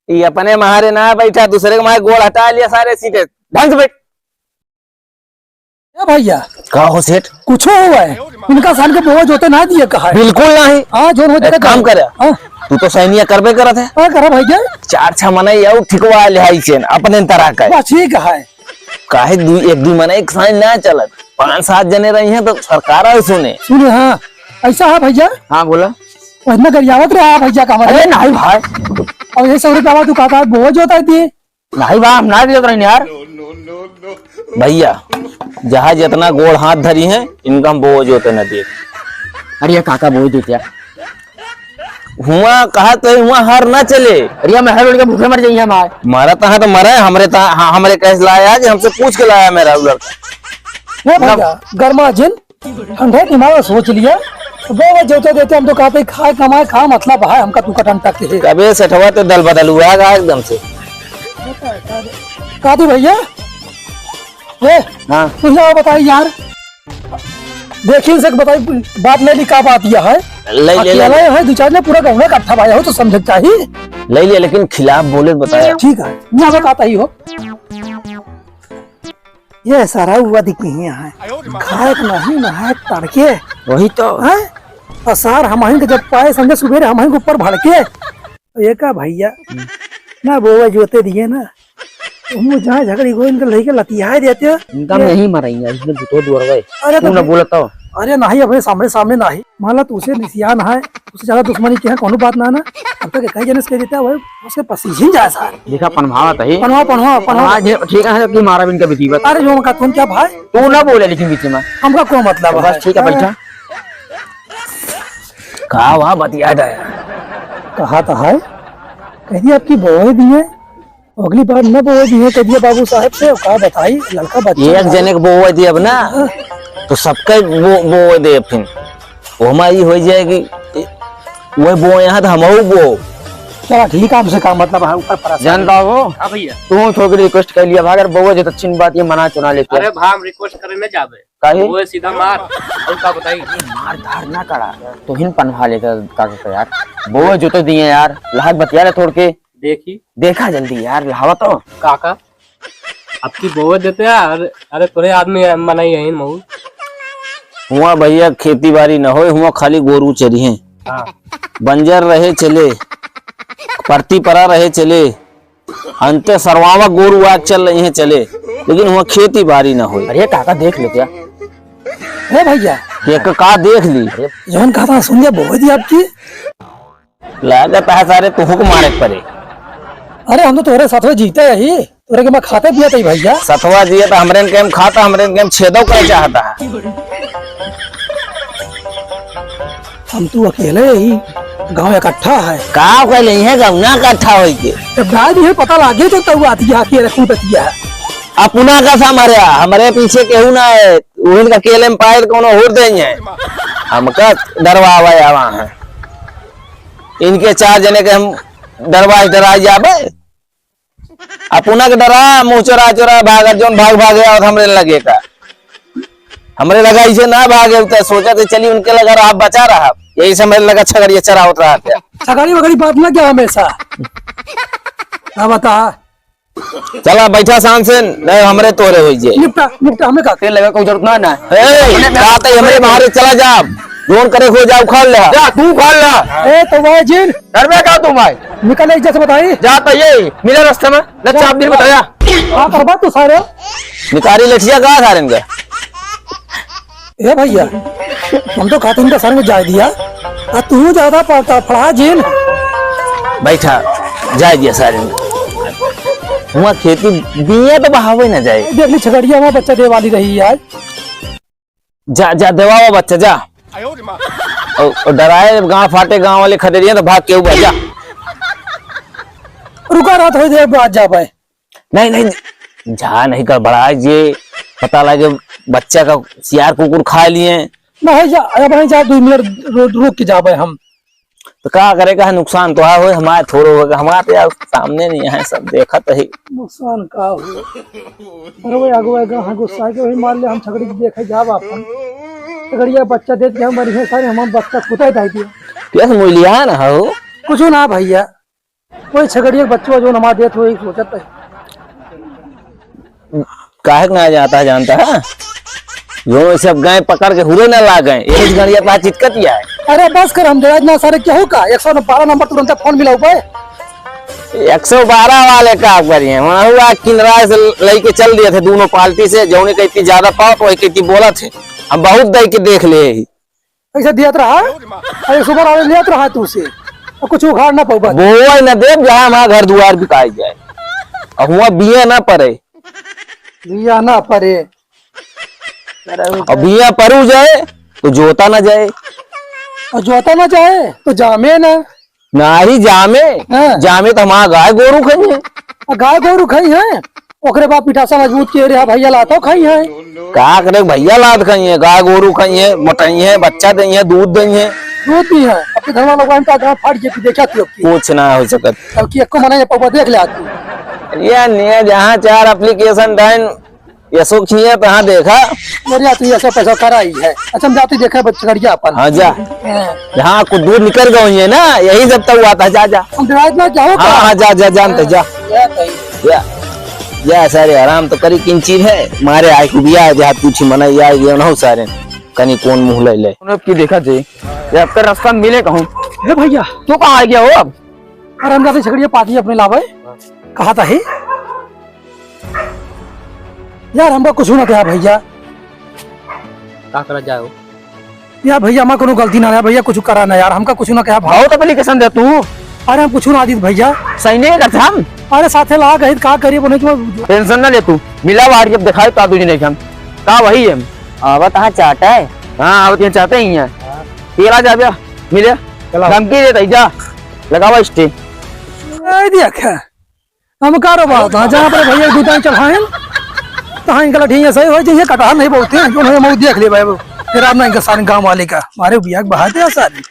ये अपने मारे ना बैठा, दूसरे के मारे गोड़ हटा लिया सारे सीटे। ढंग से बैठ। भैया कहा हो सेठ? कुछ हुआ है इनका साल के बोझ होते ना दिए कहा? बिल्कुल नहीं। हाँ जो हो काम करे। तू तो सैनिया करबे करत है। करा भैया 4-6 मनाई आउ ठिकवा ले हाई चेन अपने तरह का। ठीक है काहे एक दू मनाई साइन ना चलत। 5-7 जने रही हैं तो सरकार आए सुने। हाँ ऐसा है भैया। हाँ बोला। इतना गरियावत रहा भैया का? अरे नहीं भाई, और ये 100 रुपया तू कहता है बोझ होता है नहीं बा, हम ना दियत रही यार। भैया जहाँ जितना गोड़ हाथ धरी है इनका हम बोझ होते न दे। अरे काका बोझ देते हुआ कहा तो हुआ हर ना चले। अरे मैं हर उनके भूखे मर जाइए हमारे। मारा तहा तो मरे हमरे कैसे लाया आज, हमसे पूछ के लाया मेरा लड़का। गर्मा जिन ठंडे दिमाग सोच लिया वो जोते देते हम तो कहते खाए कमाए खा मतलब है हमका तू कटन तक के कबे सेठवा तो दल बदल हुआ एकदम से। कहते भैया हाँ तुझे बताई यार, देखिए से बताई बात ले ली का बात यह है। ले है 2-4 ने पूरा गाँव इकट्ठा भाया हो तो समझ चाहिए। ले लिया लेकिन खिलाफ बोले बताया। ठीक है मैं बताता ही हो। ये सारा हुआ दिखी है खाए नहीं नहाए तड़के वही तो है। और सार हम के जब पाए समझे सुबह हम के ऊपर भड़के ये का भैया ना बोवा जोते दिए ना तुम जहाँ झगड़ी गो इनके लेके लतिया देते हो। इनका नहीं मरेंगे इसमें तो दूर गए। अरे तू ना बोलता हो। अरे नहीं अपने सामने नहीं मान ला तुझसे निसियान है उससे ज्यादा दुश्मनी की है कोनो बात ना अब तक कई जने कह देता है उसके पसीजन जाए सार देखा पनभावत है। पनवा ठीक है कि मारा इनका विधिवत। अरे जो का तुम क्या भाई तू ना बोले लेकिन बीच में हमका को मतलब बस ठीक है बैठा। कहा वहा बतिया कहा तो है कह दिया आपकी बोए दिए अगली बार न बोए दिए कह दिया बाबू साहब से कहा बताई लड़का बच्चा एक जने को बोए दिए अब ना तो सबके वो दे फिर वो हमारी हो जाएगी वो बो यहाँ तो हम बो। चला ठीक है हमसे काम मतलब है ऊपर पर जानता हो भैया तू थोड़ी रिक्वेस्ट कर लिया भागर बोए जो अच्छी बात ये मना चुना लेते। अरे भाई हम रिक्वेस्ट करे न जाबे काहे वो सीधा मार उनका बताई मार धार ना करा तो हिन पनभा लेता काका यार। बोए जो तो दिए यार लाहक बतिया ले थोड़ के देखी देखा जल्दी यार लावा तो काका आपकी बोझ देते यार। अरे तोरे आदमी मनाई है मऊ हुआ भैया खेती बाड़ी न हो हुआ खाली गोरू चरी है। बंजर रहे चले परती परा रहे चले अंते सरवावा गोरू आज चल रही है चले लेकिन हुआ खेती बाड़ी न हो। अरे काका देख ले क्या भैया एक का देख ली जौन कहा सुन लिया बोए दी आपकी लागत है सारे तुहू को मारे पड़े। अरे हम तो तुम्हारे साथ जीते यही तोरे के मैं खाते पिया था भैया सतवा जिया तो हमरे केम खाता हमरे केम छेदो कर चाहता है। हम तू अकेले ही गांव इकट्ठा है का कहले है गौना इकट्ठा होई के जब दादी है पता लागे तो तू आती आके रखू बतिया अपना का सामरिया हमरे पीछे केहू ना है उन का केले में पाए कोनो होर देंगे हमका डरवावा आवा है इनके 4 जने के हम डरा जाबे अपना के डरा मुँह चोरा भाग जोन भाग गया और हमरे लगे का हमरे लगा इसे ना भागे उतर सोचा तो चली उनके लगा रहा बचा रहा यही से मेरे लगा छगड़िया चरा होता रहा छगड़ी वगड़ी बात ना क्या हमेशा ना बता चला बैठा शान से नहीं हमरे तोरे हो जे निपटा हमें का लगा कोई जरूरत ना ए हमरे बाहर चला जा जोन करे हो जाओ खाल ले जा तू खाल ला। ए तो भाई जिन घर में का तू भाई निकल एक जैसे बताई जा तो ये मिले रास्ते में लच्छा आप दिन बताया हां करबा तू सारे निकारी लठिया कहां था इनका। ए भैया हम तो खाते इनका सर में जा दिया आ तू ज्यादा पड़ता फड़ा जिन बैठा जाए दिया सारे हुआ खेती बिया तो बहावे ना जाए। देख ली छगड़िया वहां बच्चा दे वाली रही आज जा देवाओ बच्चा जा और डराए गांव फाटे गांव वाले खदेरिया तो भाग के ऊपर जा। रुका रहा थोड़ी देर बाद जा पाए नहीं जा नहीं कर बड़ा ये पता लगे बच्चा का सियार कुकुर खा लिए नहीं जा अब नहीं जा 2 मिनट रुक के जा पाए हम तो क्या करेगा नुकसान तो हो हमारे थोड़ा होगा हमारे यार सामने नहीं है सब देखा तो ही नुकसान का हो अरे गुस्सा के वही मान ले हम छगड़ी देखे जाब अपन छगड़िया बच्चा देख के हमारी सारे हम बच्चा खुदा ही दिया कैसे मूल्य है ना हो कुछ ना भैया कोई छगड़िया बच्चों जो नमा देत हो सोचत है। काहे ना जाता है जानता है यो सब गाय पकड़ के हुरे ना ला गए एक गड़िया पास चिटकतिया है। अरे बस कर हम देना इतना सारे क्या होगा 112 नंबर तुरंत फोन मिला हुआ है। 112 वाले का करिए वहाँ हुआ किनरा से लेके चल दिए थे दोनों पार्टी से जौने का इतनी ज्यादा पाओ तो इतनी बोला थे हम बहुत दे के देख ले ऐसा दिया रहा। अरे सुबह आवे लिया रहा तू से कुछ उखाड़ ना पाऊगा वो न दे जहाँ हमारा घर द्वार बिकाई जाए और हुआ बिया ना पड़े लिया ना परे और बिया परू जाए तो जोता ना जाए और जोता ना जाए तो जामे ना ही जामे हाँ। जामे तो हमारा गाय गोरू खाई है गाय गोरू खाई है ओकरे बाप पिठासा मजबूत के रे भैया लातो खाई है का करे भैया लाद खाई है गाय गोरू खाई है मोटाई है बच्चा दई है दूध दई है दूध भी है अपने घर वालों का गाँव फाट जे देखा तू कुछ ना हो सकत अब की एको मना पापा देख ले आती ये ने जहाँ 4 एप्लीकेशन डाइन यसो खिए तहाँ देखा मेरे तू ऐसा पैसा कराई है। अच्छा हम जाते देखा बच्चा गड़िया अपन हाँ जा जहाँ कुछ दूर निकल गए है ना यही जब तक हुआ था जा जा हम डिवाइड में क्या होता हाँ हाँ जा जा जानते जा जा जा सारे आराम तो करी किन चीज है मारे आए को बिया जहाँ पूछी मना या ये ना सारे कनी कौन मुंह ले ले की देखा जी ये आपका रास्ता मिले कहूँ हे भैया तो कहाँ आ गया हो अब अरे हम जाते छगड़िया पाती अपने लावे कहा था ही यार हमको कुछ ना क्या भैया का करा जाओ यार भैया हमारा कोनो गलती ना है भैया कुछ करा ना यार हमका कुछ ना क्या भाव बहुत एप्लीकेशन दे तू अरे हम कुछ ना आदित भैया सही नहीं करते हम अरे साथे ला गए का करिए बोले कि टेंशन ना ले तू मिला बाहर जब दिखाए तो तुझे नहीं हम का वही है अब कहाँ चाहता है हाँ अब चाहते ही है तेरा जा गया मिले धमकी देता ही जा लगावा स्टे देख हम कारो बात जहाँ पर भैया दुकान चढ़ाए तहाँ इनका ठीक है सही हो जाइए कटार नहीं बोलते हैं जो देख ले भाई फिर आप ना इनका सारे गाँव वाले का मारे बिया बहा दिया सारे